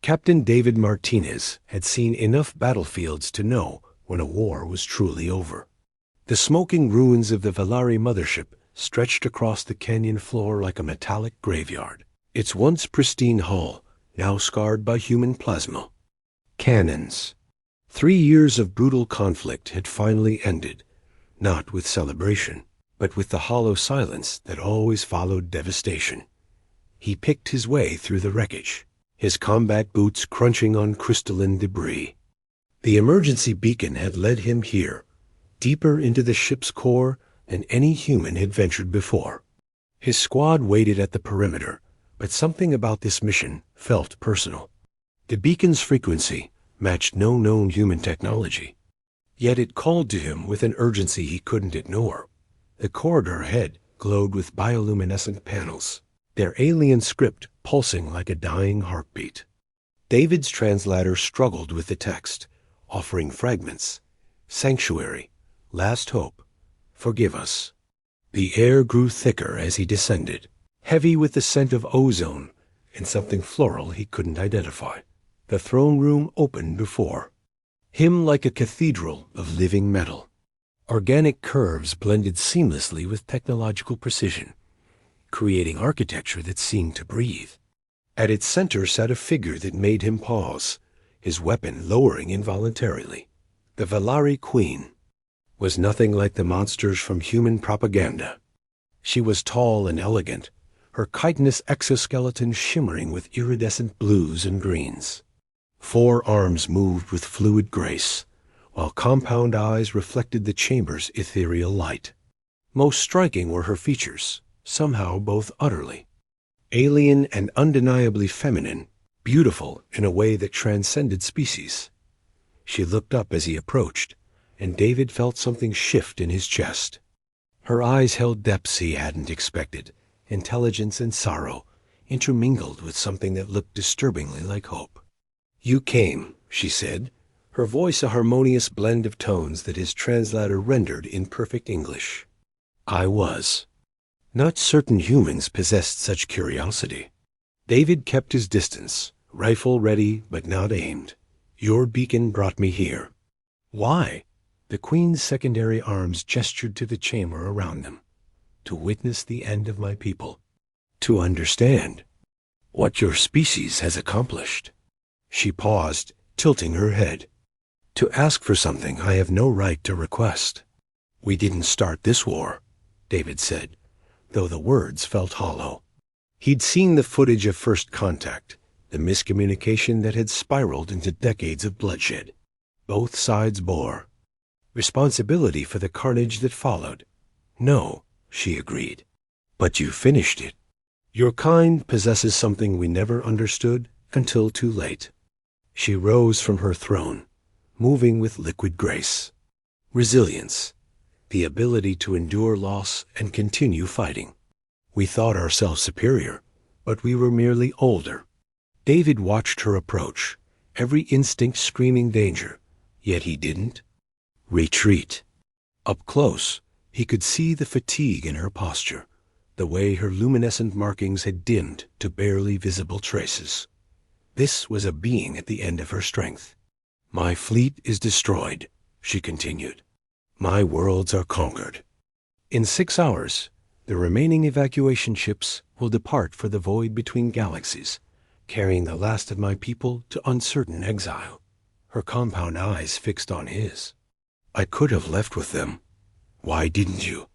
Captain David Martinez had seen enough battlefields to know when a war was truly over. The smoking ruins of the Valari mothership stretched across the canyon floor like a metallic graveyard, its once pristine hull now scarred by human plasma. Cannons. 3 years of brutal conflict had finally ended, not with celebration, but with the hollow silence that always followed devastation. He picked his way through the wreckage, his combat boots crunching on crystalline debris. The emergency beacon had led him here, deeper into the ship's core than any human had ventured before. His squad waited at the perimeter, but something about this mission felt personal. The beacon's frequency matched no known human technology, yet it called to him with an urgency he couldn't ignore. The corridor ahead glowed with bioluminescent panels, their alien script pulsing like a dying heartbeat. David's translator struggled with the text, offering fragments. Sanctuary, last hope, forgive us. The air grew thicker as he descended, heavy with the scent of ozone and something floral he couldn't identify. The throne room opened before him like a cathedral of living metal. Organic curves blended seamlessly with technological precision, creating architecture that seemed to breathe. At its center sat a figure that made him pause, his weapon lowering involuntarily. The Valari Queen was nothing like the monsters from human propaganda. She was tall and elegant, her chitinous exoskeleton shimmering with iridescent blues and greens. 4 arms moved with fluid grace, while compound eyes reflected the chamber's ethereal light. Most striking were her features, somehow both utterly alien and undeniably feminine, beautiful in a way that transcended species. She looked up as he approached, and David felt something shift in his chest. Her eyes held depths he hadn't expected, intelligence and sorrow, intermingled with something that looked disturbingly like hope. "You came," she said, her voice a harmonious blend of tones that his translator rendered in perfect English. "I was." Not certain humans possessed such curiosity. David kept his distance, rifle ready but not aimed. "Your beacon brought me here." "Why?" The Queen's secondary arms gestured to the chamber around them. "To witness the end of my people. To understand what your species has accomplished." She paused, tilting her head. "To ask for something I have no right to request." "We didn't start this war," David said, though the words felt hollow. He'd seen the footage of first contact, the miscommunication that had spiraled into decades of bloodshed. Both sides bore responsibility for the carnage that followed. "No," she agreed. "But you finished it. Your kind possesses something we never understood until too late." She rose from her throne, moving with liquid grace. Resilience, the ability to endure loss and continue fighting. We thought ourselves superior, but we were merely older. David watched her approach, every instinct screaming danger, yet he didn't retreat. Up close, he could see the fatigue in her posture, the way her luminescent markings had dimmed to barely visible traces. This was a being at the end of her strength. "My fleet is destroyed," she continued. "My worlds are conquered. In 6 hours, the remaining evacuation ships will depart for the void between galaxies, carrying the last of my people to uncertain exile." Her compound eyes fixed on his. "I could have left with them." "Why didn't you?"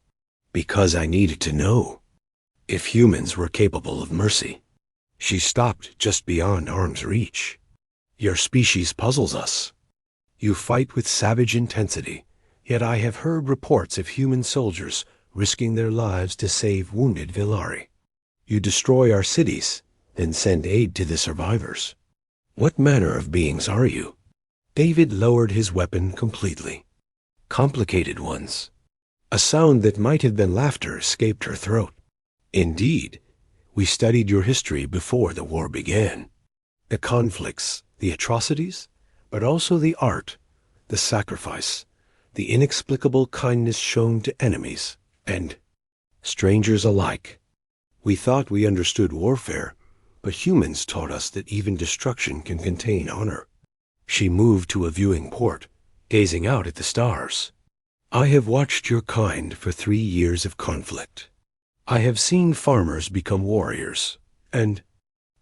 "Because I needed to know if humans were capable of mercy." She stopped just beyond arm's reach. "Your species puzzles us. You fight with savage intensity, yet I have heard reports of human soldiers risking their lives to save wounded Villari. You destroy our cities, then send aid to the survivors. What manner of beings are you?" David lowered his weapon completely. "Complicated ones." A sound that might have been laughter escaped her throat. "Indeed. We studied your history before the war began. The conflicts, the atrocities, but also the art, the sacrifice, the inexplicable kindness shown to enemies and strangers alike. We thought we understood warfare, but humans taught us that even destruction can contain honor. She moved to a viewing port, gazing out at the stars. I have watched your kind for 3 years of conflict. I have seen farmers become warriors, and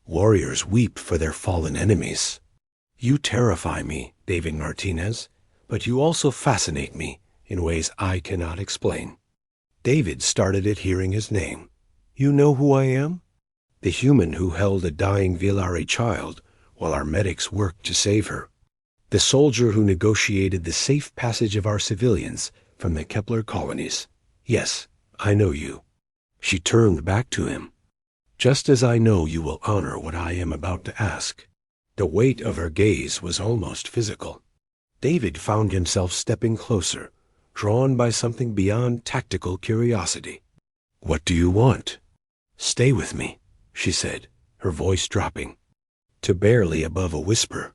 warriors weep for their fallen enemies. You terrify me, David Martinez, but you also fascinate me in ways I cannot explain. David started at hearing his name. You know who I am? The human who held a dying Villari child while our medics worked to save her. The soldier who negotiated the safe passage of our civilians from the Kepler colonies. Yes, I know you. She turned back to him. Just as I know you will honor what I am about to ask. The weight of her gaze was almost physical. David found himself stepping closer, drawn by something beyond tactical curiosity. What do you want? Stay with me, she said, her voice dropping to barely above a whisper.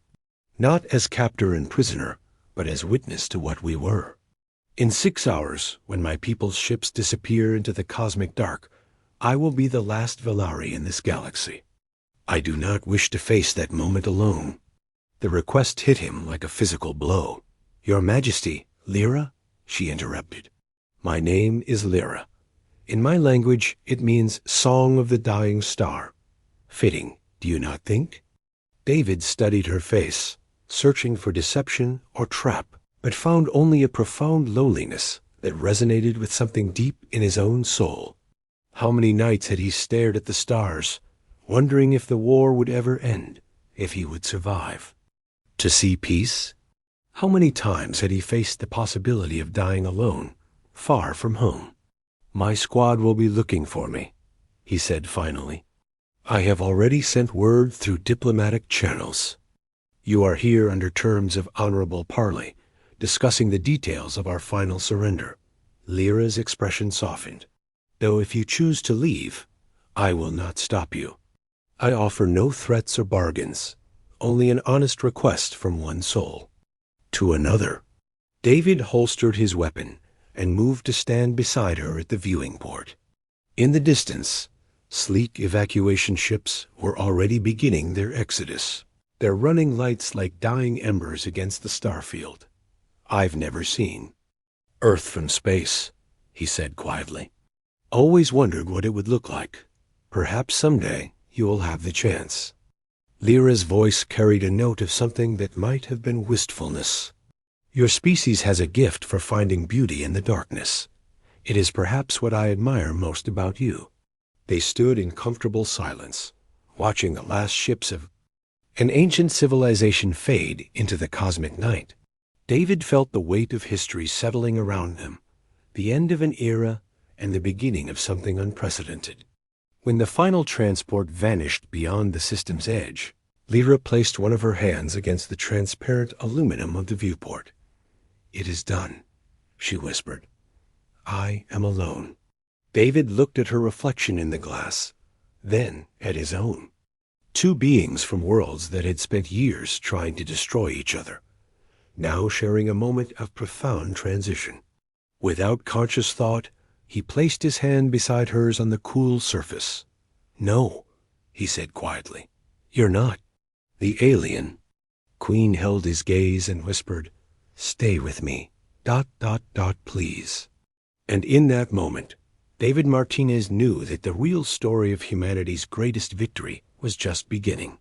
Not as captor and prisoner, but as witness to what we were. In 6 hours, when my people's ships disappear into the cosmic dark, I will be the last Villari in this galaxy. I do not wish to face that moment alone. The request hit him like a physical blow. Your Majesty, Lyra? She interrupted. My name is Lyra. In my language, it means Song of the Dying Star. Fitting, do you not think? David studied her face, searching for deception or trap, but found only a profound loneliness that resonated with something deep in his own soul. How many nights had he stared at the stars, wondering if the war would ever end, if he would survive? To see peace? How many times had he faced the possibility of dying alone, far from home? My squad will be looking for me, he said finally. I have already sent word through diplomatic channels. You are here under terms of honorable parley, discussing the details of our final surrender. Lyra's expression softened. Though if you choose to leave, I will not stop you. I offer no threats or bargains, only an honest request from one soul to another. David holstered his weapon and moved to stand beside her at the viewing port. In the distance, sleek evacuation ships were already beginning their exodus, their running lights like dying embers against the starfield. I've never seen Earth from space, he said quietly. Always wondered what it would look like. Perhaps someday you will have the chance. Lyra's voice carried a note of something that might have been wistfulness. Your species has a gift for finding beauty in the darkness. It is perhaps what I admire most about you. They stood in comfortable silence, watching the last ships of an ancient civilization fade into the cosmic night. David felt the weight of history settling around them, the end of an era and the beginning of something unprecedented. When the final transport vanished beyond the system's edge, Lyra placed one of her hands against the transparent aluminum of the viewport. It is done, she whispered. I am alone. David looked at her reflection in the glass, then at his own. Two beings from worlds that had spent years trying to destroy each other, now sharing a moment of profound transition. Without conscious thought, he placed his hand beside hers on the cool surface. No, he said quietly. You're not. The alien. Queen held his gaze and whispered, Stay with me. ... please. And in that moment, David Martinez knew that the real story of humanity's greatest victory was just beginning.